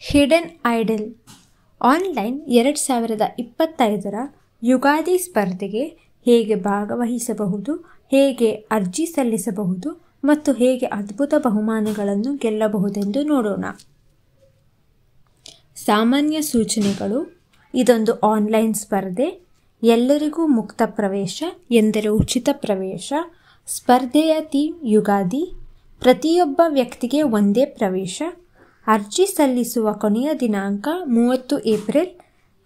Hidden idle online 2025ರ Ugadi ಸ್ಪರ್ಧೆಗೆ ಹೇಗೆ ಭಾಗವಹಿಸಬಹುದು, ಹೇಗೆ ಅರ್ಜಿ ಸಲ್ಲಿಸಬಹುದು ಮತ್ತು ಹೇಗೆ ಅದ್ಭುತ ಬಹುಮಾನಗಳನ್ನು ಗೆಲ್ಲಬಹುದೆಂದು ನೋಡೋಣ. ಸಾಮಾನ್ಯ ಸೂಚನೆಗಳು. ಇದೊಂದು ಆನ್ಲೈನ್ ಸ್ಪರ್ಧೆ. ಎಲ್ಲರಿಗೂ ಮುಕ್ತ ಪ್ರವೇಶ ಎಂದರೆ ಉಚಿತ ಪ್ರವೇಶ. ಸ್ಪರ್ಧೆಯ ಥೀಮ್ ಯುಗಾದಿ. ಪ್ರತಿಯೊಬ್ಬ ವ್ಯಕ್ತಿಗೆ ಒಂದೇ ಪ್ರವೇಶ. ಅರ್ಜಿ ಸಲ್ಲಿಸುವ ಕೊನೆಯ ದಿನಾಂಕ 30 ಏಪ್ರಿಲ್.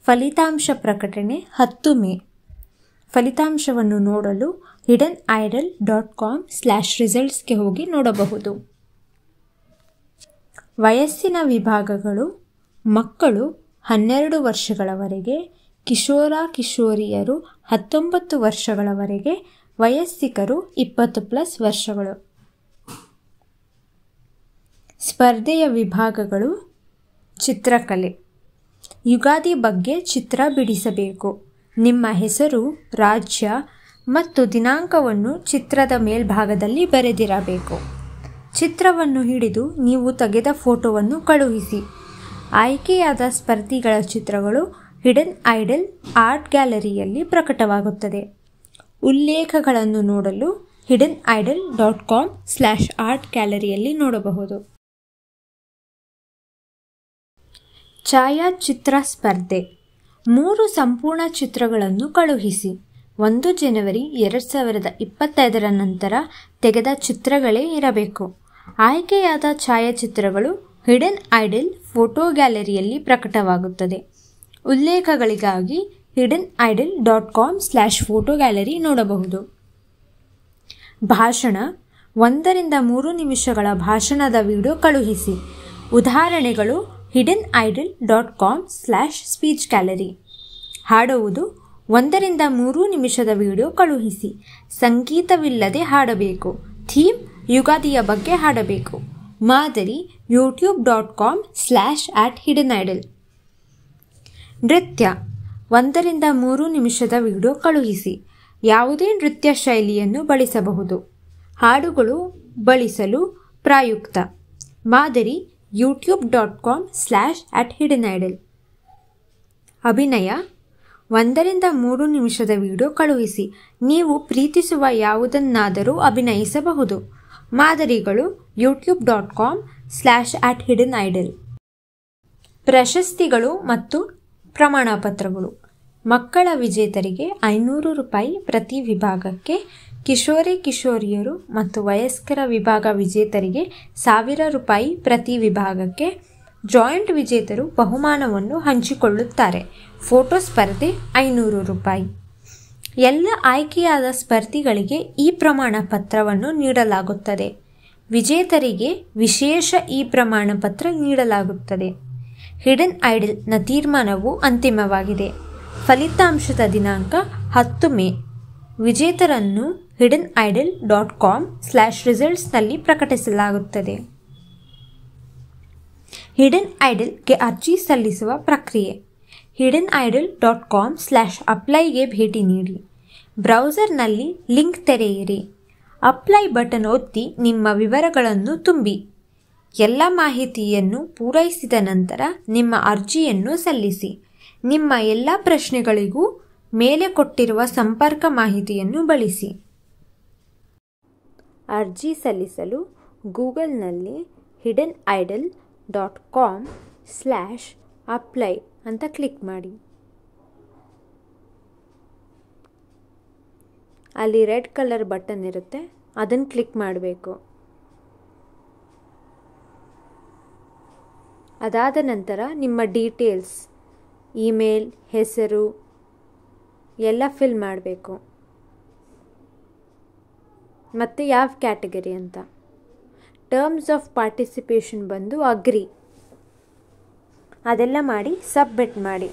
ಫಲಿತಾಂಶ ಪ್ರಕಟಣೆ 10 ಮೇ. ಫಲಿತಾಂಶವನ್ನು ನೋಡಲು hidenidol.com/resultsಗೆ ಹೋಗಿ ನೋಡಬಹುದು. ವಯಸ್ಸಿನ ವಿಭಾಗಗಳು: ಮಕ್ಕಳು 12 ವರ್ಷಗಳವರೆಗೆ, ಕಿಶೋರಿಯರು 19 ವರ್ಷಗಳವರೆಗೆ, ವಯಸ್ಸಿಕರು 20+ ವರ್ಷಗಳು. ಸ್ಪರ್ಧೆಯ ವಿಭಾಗಗಳು: ಚಿತ್ರಕಲೆ. ಯುಗಾದಿ ಬಗ್ಗೆ ಚಿತ್ರ ಬಿಡಿಸಬೇಕು. ನಿಮ್ಮ ಹೆಸರು, ರಾಜ್ಯ ಮತ್ತು ದಿನಾಂಕವನ್ನು ಚಿತ್ರದ ಮೇಲ್ಭಾಗದಲ್ಲಿ ಬರೆದಿರಬೇಕು. ಚಿತ್ರವನ್ನು ಹಿಡಿದು ನೀವು ತೆಗೆದ ಫೋಟೋವನ್ನು ಕಳುಹಿಸಿ. ಆಯ್ಕೆಯಾದ ಸ್ಪರ್ಧಿಗಳ ಚಿತ್ರಗಳು ಹಿಡನ್ ಐಡಲ್ ಆರ್ಟ್ ಗ್ಯಾಲರಿಯಲ್ಲಿ ಪ್ರಕಟವಾಗುತ್ತದೆ. ಉಲ್ಲೇಖಗಳನ್ನು ನೋಡಲು hidenidol.com/art ಗ್ಯಾಲರಿಯಲ್ಲಿ ನೋಡಬಹುದು. ಛಾಯಾಚಿತ್ರ ಸ್ಪರ್ಧೆ. 3 ಸಂಪೂರ್ಣ ಚಿತ್ರಗಳನ್ನು ಕಳುಹಿಸಿ. 1 ಜನವರಿ 2025ರ ನಂತರ ತೆಗೆದ ಚಿತ್ರಗಳೇ ಇರಬೇಕು. ಆಯ್ಕೆಯಾದ ಛಾಯಾಚಿತ್ರಗಳು ಹಿಡನ್ ಐಡಲ್ ಫೋಟೋ ಗ್ಯಾಲರಿಯಲ್ಲಿ ಪ್ರಕಟವಾಗುತ್ತದೆ. ಉಲ್ಲೇಖಗಳಿಗಾಗಿ hidenidol.com/photo ಗ್ಯಾಲರಿ ನೋಡಬಹುದು. ಭಾಷಣ. 1 ರಿಂದ 3 ನಿಮಿಷಗಳ ಭಾಷಣದ ವಿಡಿಯೋ ಕಳುಹಿಸಿ. ಉದಾಹರಣೆಗಳು hidenidol.com/speech ಗ್ಯಾಲರಿ. ಹಾಡುವುದು. 1 ರಿಂದ 3 ನಿಮಿಷದ ವಿಡಿಯೋ ಕಳುಹಿಸಿ. ಸಂಗೀತವಿಲ್ಲದೆ ಹಾಡಬೇಕು. ಥೀಮ್ ಯುಗಾದಿಯ ಬಗ್ಗೆ ಹಾಡಬೇಕು. ಮಾದರಿ youtube.com/@hidenidol. ನೃತ್ಯ. 1 ರಿಂದ 3 ನಿಮಿಷದ ವಿಡಿಯೋ ಕಳುಹಿಸಿ. ಯಾವುದೇ ನೃತ್ಯ ಶೈಲಿಯನ್ನು ಬಳಸಬಹುದು. ಹಾಡುಗಳು ಬಳಸಲು ಪ್ರಾಯುಕ್ತ. ಮಾದರಿ youtube.com/@hidenidol. ಅಭಿನಯ. 1 ರಿಂದ 3 ನಿಮಿಷದ ವಿಡಿಯೋ ಕಳುಹಿಸಿ. ನೀವು ಪ್ರೀತಿಸುವ ಯಾವುದನ್ನಾದರೂ ಅಭಿನಯಿಸಬಹುದು. ಮಾದರಿಗಳು youtube.com/@hidenidol. ಪ್ರಶಸ್ತಿಗಳು ಮತ್ತು ಪ್ರಮಾಣಪತ್ರಗಳು. ಮಕ್ಕಳ ವಿಜೇತರಿಗೆ ₹500 ಪ್ರತಿ ವಿಭಾಗಕ್ಕೆ, ಕಿಶೋರಿಯರು ಮತ್ತು ವಯಸ್ಕರ ವಿಭಾಗ ವಿಜೇತರಿಗೆ ₹1000 ಪ್ರತಿ ವಿಭಾಗಕ್ಕೆ. ಜಾಯಿಂಟ್ ವಿಜೇತರು ಬಹುಮಾನವನ್ನು ಹಂಚಿಕೊಳ್ಳುತ್ತಾರೆ. ಫೋಟೋ ಸ್ಪರ್ಧೆ ₹500. ಎಲ್ಲ ಆಯ್ಕೆಯಾದ ಸ್ಪರ್ಧಿಗಳಿಗೆ ಈ ಪ್ರಮಾಣ ಪತ್ರವನ್ನು ನೀಡಲಾಗುತ್ತದೆ. ವಿಜೇತರಿಗೆ ವಿಶೇಷ ಈ ಪ್ರಮಾಣ ಪತ್ರ ನೀಡಲಾಗುತ್ತದೆ. ಹಿಡನ್ ಐಡಲ್ನ ತೀರ್ಮಾನವು ಅಂತಿಮವಾಗಿದೆ. ಫಲಿತಾಂಶದ ದಿನಾಂಕ 10 ಮೇ. ವಿಜೇತರನ್ನು hidenidol.com/resultsನಲ್ಲಿ ಪ್ರಕಟಿಸಲಾಗುತ್ತದೆ. ಹಿಡನ್ ಐಡಲ್ಗೆ ಅರ್ಜಿ ಸಲ್ಲಿಸುವ ಪ್ರಕ್ರಿಯೆ. hidenidol.com/applyಗೆ ಭೇಟಿ ನೀಡಿ. ಬ್ರೌಸರ್ನಲ್ಲಿ ಲಿಂಕ್ ತೆರೆಯಿರಿ. ಅಪ್ಲೈ ಬಟನ್ ಒತ್ತಿ ನಿಮ್ಮ ವಿವರಗಳನ್ನು ತುಂಬಿ. ಎಲ್ಲ ಮಾಹಿತಿಯನ್ನು ಪೂರೈಸಿದ ನಂತರ ನಿಮ್ಮ ಅರ್ಜಿಯನ್ನು ಸಲ್ಲಿಸಿ. ನಿಮ್ಮ ಎಲ್ಲ ಪ್ರಶ್ನೆಗಳಿಗೂ ಮೇಲೆ ಕೊಟ್ಟಿರುವ ಸಂಪರ್ಕ ಮಾಹಿತಿಯನ್ನು ಬಳಸಿ. ಅರ್ಜಿ ಸಲ್ಲಿಸಲು ಗೂಗಲ್ನಲ್ಲಿ hidenidol.com/apply ಅಂತ ಕ್ಲಿಕ್ ಮಾಡಿ. ಅಲ್ಲಿ ರೆಡ್ ಕಲರ್ ಬಟನ್ ಇರುತ್ತೆ, ಅದನ್ನು ಕ್ಲಿಕ್ ಮಾಡಬೇಕು. ಅದಾದ ನಂತರ ನಿಮ್ಮ ಡೀಟೇಲ್ಸ್, ಇಮೇಲ್, ಹೆಸರು ಎಲ್ಲ ಫಿಲ್ ಮಾಡಬೇಕು. ಮತ್ತು ಯಾವ ಕ್ಯಾಟಗರಿ ಅಂತ. ಟರ್ಮ್ಸ್ ಆಫ್ ಪಾರ್ಟಿಸಿಪೇಷನ್ ಬಂದು ಅಗ್ರಿ. ಅದೆಲ್ಲ ಮಾಡಿ ಸಬ್ಮಿಟ್ ಮಾಡಿ.